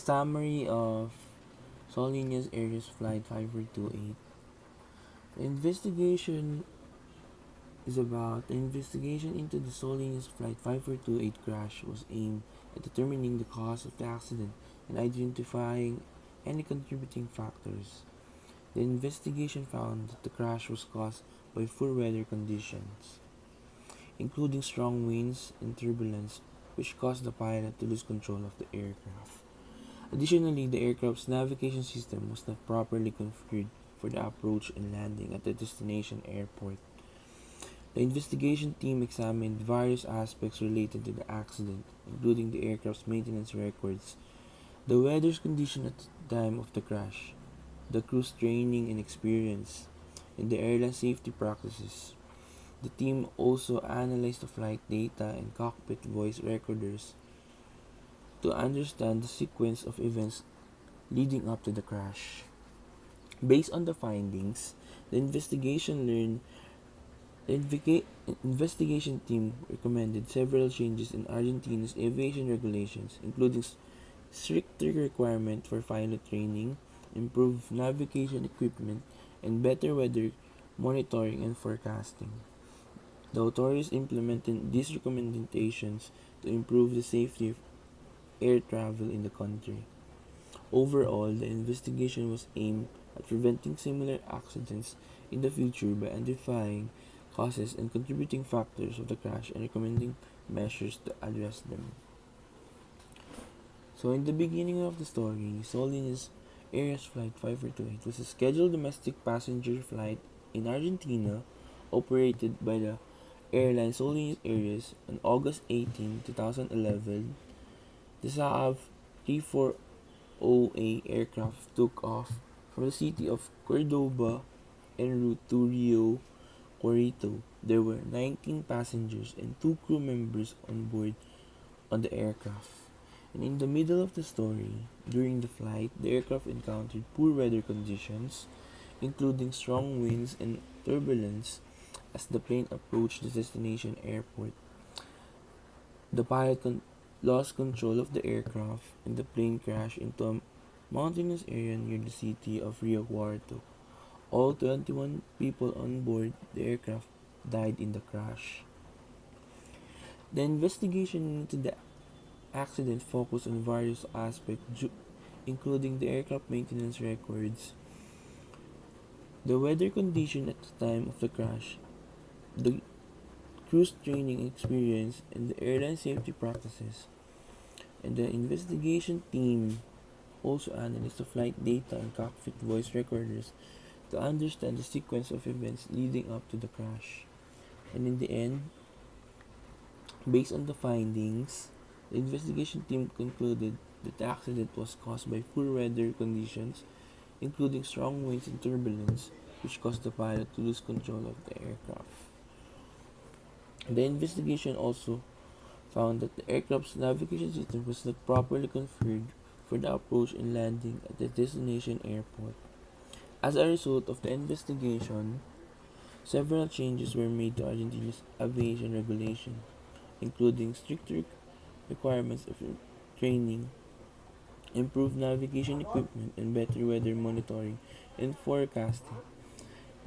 Summary of Líneas Aéreas Flight 5428. The investigation into the Líneas Flight 5428 crash was aimed at determining the cause of the accident and identifying any contributing factors. The investigation found that the crash was caused by poor weather conditions, including strong winds and turbulence, which caused the pilot to lose control of the aircraft. Additionally, the aircraft's navigation system was not properly configured for the approach and landing at the destination airport. The investigation team examined various aspects related to the accident, including the aircraft's maintenance records, the weather condition at the time of the crash, the crew's training and experience, and the airline safety practices. The team also analyzed the flight data and cockpit voice recorders to understand the sequence of events leading up to the crash. Based on the findings, the investigation team recommended several changes in Argentina's aviation regulations, including stricter requirement for pilot training, improved navigation equipment, and better weather monitoring and forecasting. The authorities implemented these recommendations to improve the safety of air travel in the country. Overall, the investigation was aimed at preventing similar accidents in the future by identifying causes and contributing factors of the crash and recommending measures to address them. So, in the beginning of the story, Solin's Aéreas Flight 5428 was a scheduled domestic passenger flight in Argentina operated by the airline Solin's Aéreas on August 18, 2011. The Saab 340A aircraft took off from the city of Cordoba en route to Rio Cuarto. There were 19 passengers and 2 crew members on board on the aircraft. And in the middle of the story, during the flight, the aircraft encountered poor weather conditions, including strong winds and turbulence as the plane approached the destination airport. The pilot lost control of the aircraft and the plane crashed into a mountainous area near the city of Rio Cuarto. All 21 people on board the aircraft died in the crash. The investigation into the accident focused on various aspects, including the aircraft maintenance records, the weather condition at the time of the crash, the crew's training experience, and the airline safety practices. And the investigation team also analyzed the flight data and cockpit voice recorders to understand the sequence of events leading up to the crash. And in the end, based on the findings, the investigation team concluded that the accident was caused by poor weather conditions, including strong winds and turbulence, which caused the pilot to lose control of the aircraft. The investigation also found that the aircraft's navigation system was not properly configured for the approach and landing at the destination airport. As a result of the investigation, several changes were made to Argentina's aviation regulation, including stricter requirements of training, improved navigation equipment, and better weather monitoring and forecasting.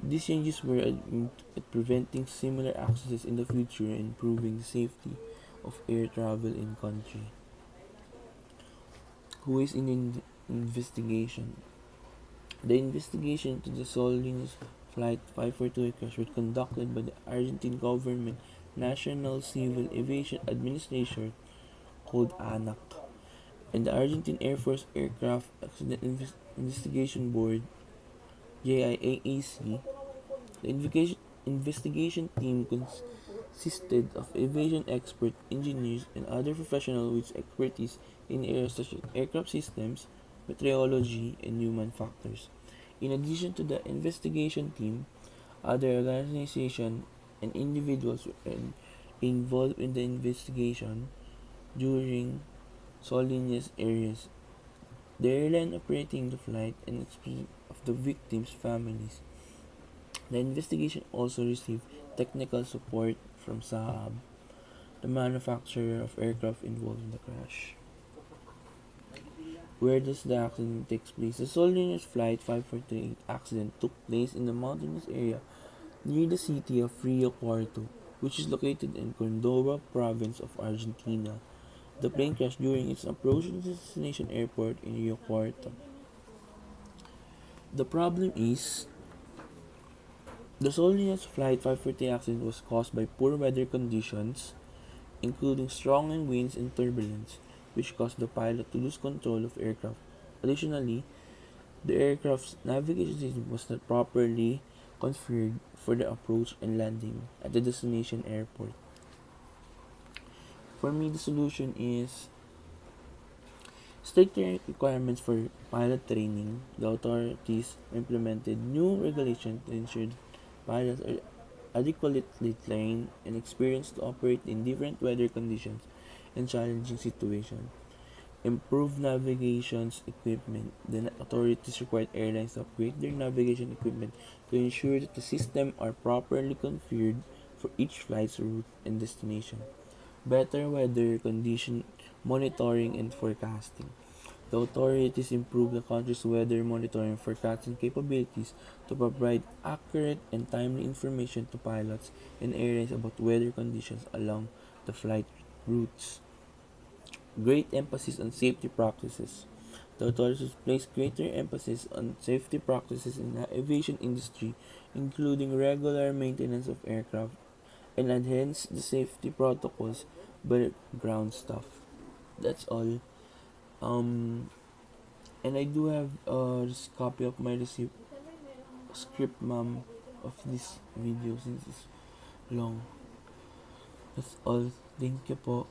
These changes were aimed at preventing similar accidents in the future and improving the safety of air travel in country. Who is in investigation? The investigation into the Solin's Flight 542 crash was conducted by the Argentine government National Civil Aviation Administration, called ANAC, and the Argentine Air Force Aircraft Accident Investigation Board, JIAAC. The investigation team consisted of aviation experts, engineers, and other professionals with expertise in areas such as aircraft systems, meteorology, and human factors. In addition to the investigation team, other organizations and individuals were involved in the investigation during Solin's Aéreas, the airline operating the flight, and expression of the victims' families. The investigation also received technical support from Saab, the manufacturer of aircraft involved in the crash. Where does the accident take place? The Líneas Flight 548 accident took place in the mountainous area near the city of Rio Cuarto, which is located in Cordoba province of Argentina. The plane crashed during its approach to the destination airport in Rio Cuarto. The problem is, the Líneas Flight 540 accident was caused by poor weather conditions, including strong winds and turbulence, which caused the pilot to lose control of aircraft. Additionally, the aircraft's navigation system was not properly configured for the approach and landing at the destination airport. For me, the solution is stricter requirements for pilot training. The authorities implemented new regulations to ensure that pilots are adequately trained and experienced to operate in different weather conditions and challenging situations. Improved navigation equipment. The authorities required airlines to upgrade their navigation equipment to ensure that the systems are properly configured for each flight's route and destination. Better weather condition monitoring and forecasting. The authorities improved the country's weather monitoring and forecasting capabilities to provide accurate and timely information to pilots and airlines about weather conditions along the flight routes. Great emphasis on safety practices. The authorities place greater emphasis on safety practices in the aviation industry, including regular maintenance of aircraft and adherence to safety protocols by ground staff. That's all. Um, and I do have a copy of my receipt script, ma'am, of this video since it's long. That's all. Thank you po.